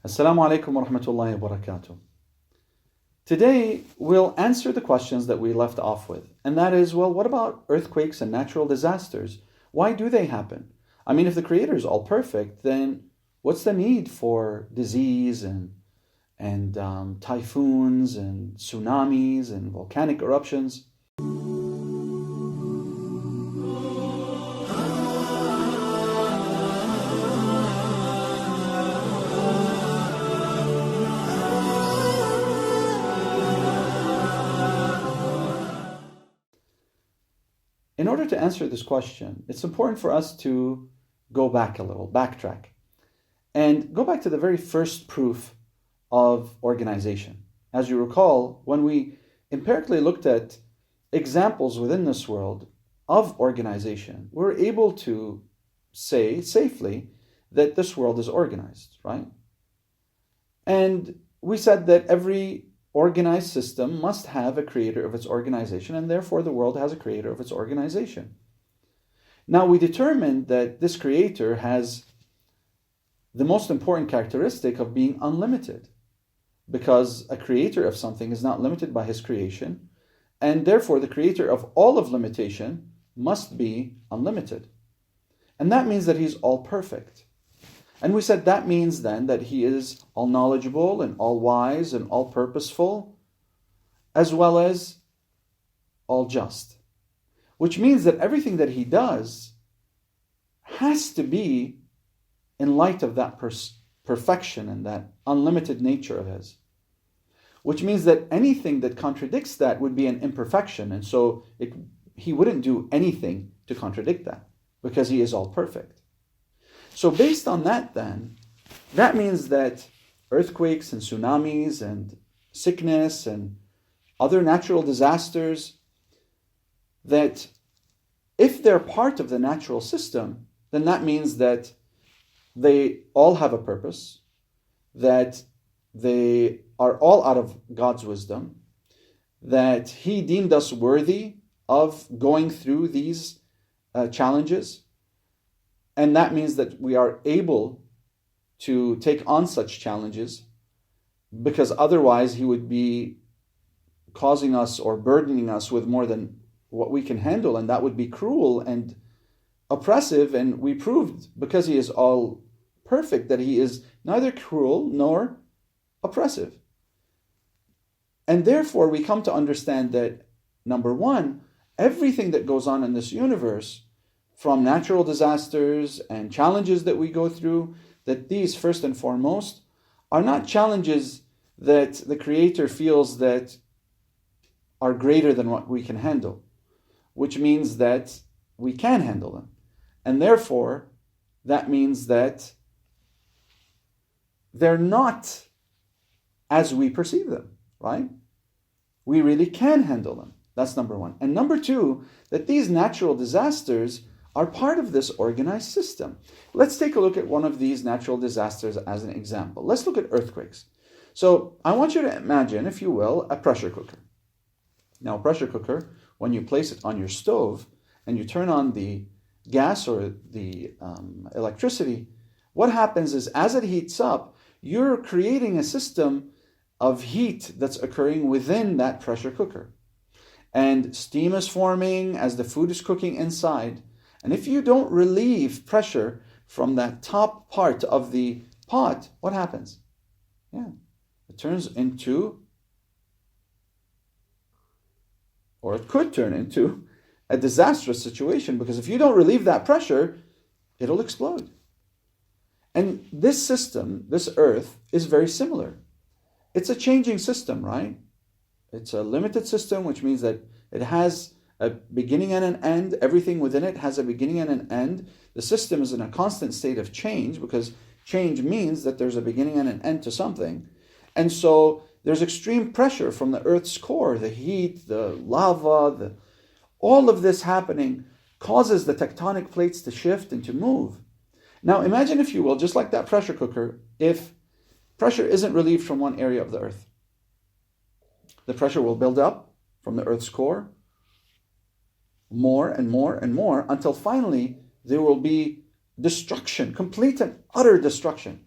Assalamu alaikum wa rahmatullahi wa barakatuh. Today, we'll answer the questions that we left off with. And that is, well, what about earthquakes and natural disasters? Why do they happen? I mean, if the Creator is all perfect, then what's the need for disease and typhoons and tsunamis and volcanic eruptions? In order to answer this question, it's important for us to go back a little, backtrack, and go back to the very first proof of organization. As you recall, when we empirically looked at examples within this world of organization, we're able to say safely that this world is organized, right? And we said that every organized system must have a creator of its organization, and therefore the world has a creator of its organization. Now, we determined that this creator has the most important characteristic of being unlimited, because a creator of something is not limited by his creation, and therefore the creator of all of limitation must be unlimited. And that means that he's all perfect. And we said that means then that he is all knowledgeable and all wise and all purposeful, as well as all just. Which means that everything that he does has to be in light of that perfection and that unlimited nature of his. Which means that anything that contradicts that would be an imperfection. And so he wouldn't do anything to contradict that, because he is all perfect. So based on that then, that means that earthquakes and tsunamis and sickness and other natural disasters, that if they're part of the natural system, then that means that they all have a purpose, that they are all out of God's wisdom, that He deemed us worthy of going through these challenges. And that means that we are able to take on such challenges, because otherwise He would be causing us or burdening us with more than what we can handle, and that would be cruel and oppressive. And we proved, because He is all perfect, that He is neither cruel nor oppressive. And therefore we come to understand that, number one, everything that goes on in this universe, from natural disasters and challenges that we go through, that these, first and foremost, are not challenges that the Creator feels that are greater than what we can handle, which means that we can handle them. And therefore, that means that they're not as we perceive them, right? We really can handle them. That's number one. And number two, that these natural disasters are part of this organized system. Let's take a look at one of these natural disasters as an example. Let's look at earthquakes. So I want you to imagine, if you will, a pressure cooker. Now, a pressure cooker, when you place it on your stove and you turn on the gas or the electricity, what happens is, as it heats up, you're creating a system of heat that's occurring within that pressure cooker. And steam is forming as the food is cooking inside. And if you don't relieve pressure from that top part of the pot, what happens? It turns into, or it could turn into, a disastrous situation, because if you don't relieve that pressure, it'll explode. And this system, this earth, is very similar. It's a changing system, right? It's a limited system, which means that it has a beginning and an end. Everything within it has a beginning and an end. The system is in a constant state of change, because change means that there's a beginning and an end to something. And so there's extreme pressure from the earth's core, the heat, the lava, all of this happening causes the tectonic plates to shift and to move. Now imagine, if you will, just like that pressure cooker, if pressure isn't relieved from one area of the earth. The pressure will build up from the earth's core, more and more and more, until finally there will be destruction, complete and utter destruction.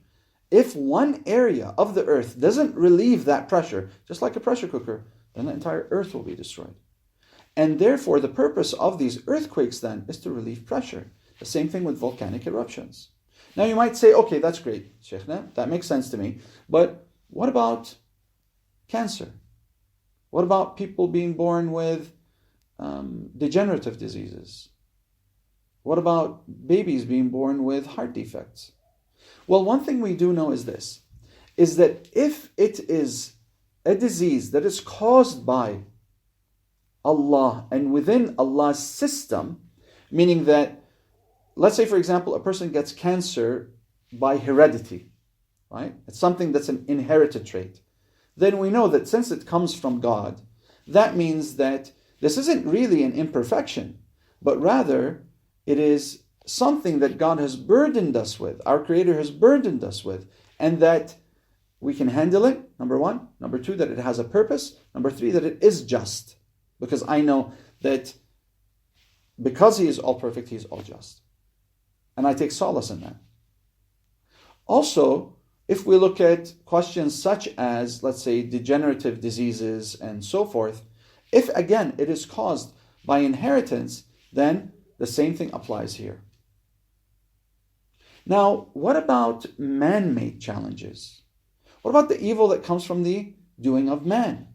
if one area of the earth doesn't relieve that pressure, just like a pressure cooker, then the entire earth will be destroyed. And therefore, the purpose of these earthquakes then is to relieve pressure. The same thing with volcanic eruptions. Now you might say, okay, that's great, Sheikhna, that makes sense to me. But what about cancer? What about people being born with degenerative diseases? What about babies being born with heart defects? Well, one thing we do know is this, is that if it is a disease that is caused by Allah and within Allah's system, meaning that, let's say, for example, a person gets cancer by heredity, right? It's something that's an inherited trait. Then we know that since it comes from God, that means that this isn't really an imperfection, but rather it is something that God has burdened us with, our Creator has burdened us with, and that we can handle it, number one. Number two, that it has a purpose. Number three, that it is just. Because I know that because He is all perfect, He is all just. And I take solace in that. Also, if we look at questions such as, let's say, degenerative diseases and so forth, if again it is caused by inheritance, then the same thing applies here. Now, what about man-made challenges? What about the evil that comes from the doing of man?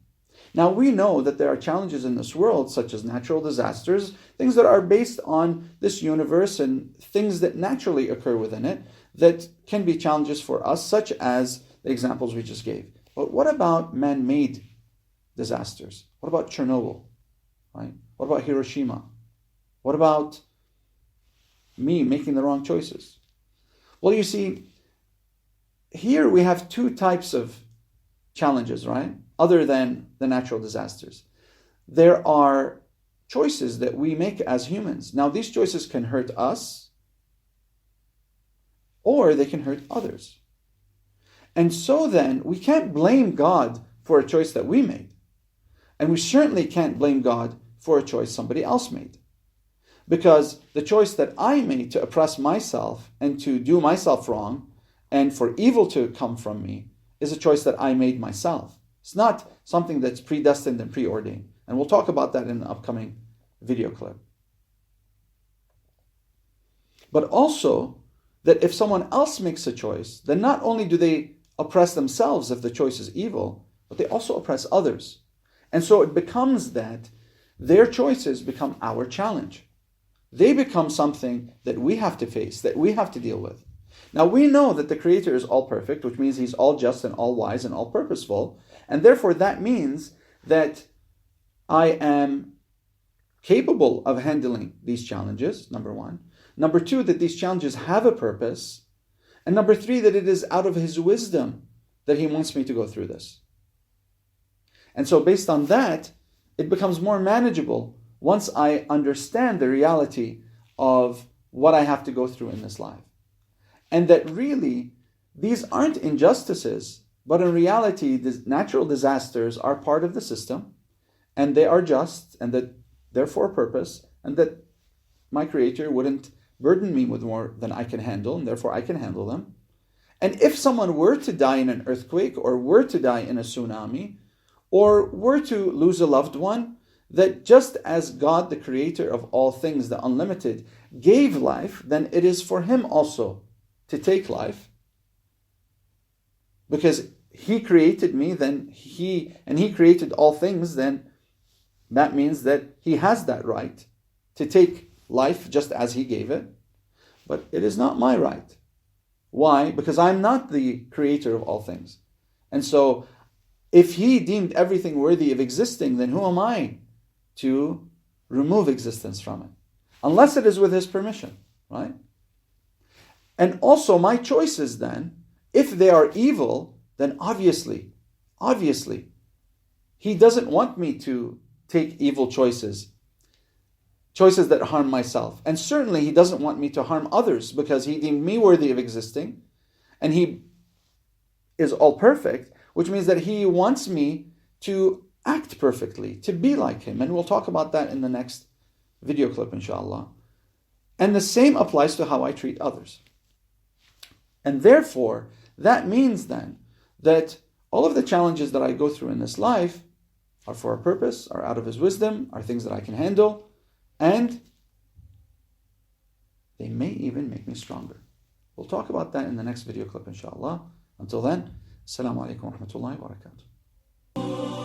Now, we know that there are challenges in this world, such as natural disasters, things that are based on this universe and things that naturally occur within it that can be challenges for us, such as the examples we just gave. But what about man-made disasters? What about Chernobyl? Right? What about Hiroshima? What about me making the wrong choices? Well, you see, here we have two types of challenges, right? Other than the natural disasters. There are choices that we make as humans. Now, these choices can hurt us, or they can hurt others. And so then, we can't blame God for a choice that we made. And we certainly can't blame God for a choice somebody else made. Because the choice that I made to oppress myself and to do myself wrong and for evil to come from me is a choice that I made myself. It's not something that's predestined and preordained. And we'll talk about that in the upcoming video clip. But also, that if someone else makes a choice, then not only do they oppress themselves if the choice is evil, but they also oppress others. And so it becomes that their choices become our challenge. They become something that we have to face, that we have to deal with. Now we know that the Creator is all perfect, which means He's all just and all wise and all purposeful. And therefore that means that I am capable of handling these challenges, number one. Number two, that these challenges have a purpose. And number three, that it is out of His wisdom that He wants me to go through this. And so based on that, it becomes more manageable once I understand the reality of what I have to go through in this life. And that really, these aren't injustices, but in reality, these natural disasters are part of the system, and they are just, and that they're for a purpose, and that my Creator wouldn't burden me with more than I can handle, and therefore I can handle them. And if someone were to die in an earthquake, or were to die in a tsunami, or were to lose a loved one, that just as God, the Creator of all things, the unlimited, gave life, then it is for Him also to take life. Because He created me, then He created all things, then that means that He has that right to take life just as He gave it. But it is not my right. Why? Because I'm not the Creator of all things. And so, if He deemed everything worthy of existing, then who am I to remove existence from it? Unless it is with His permission, right? And also my choices then, if they are evil, then obviously, He doesn't want me to take evil choices that harm myself. And certainly He doesn't want me to harm others, because He deemed me worthy of existing, and He is all perfect, which means that He wants me to act perfectly, to be like Him. And we'll talk about that in the next video clip, inshallah. And the same applies to how I treat others. And therefore, That means then that all of the challenges that I go through in this life are for a purpose, are out of His wisdom, are things that I can handle, and they may even make me stronger. We'll talk about that in the next video clip, inshallah. Until then, Assalamu alaikum wa rahmatullahi wa barakatuh.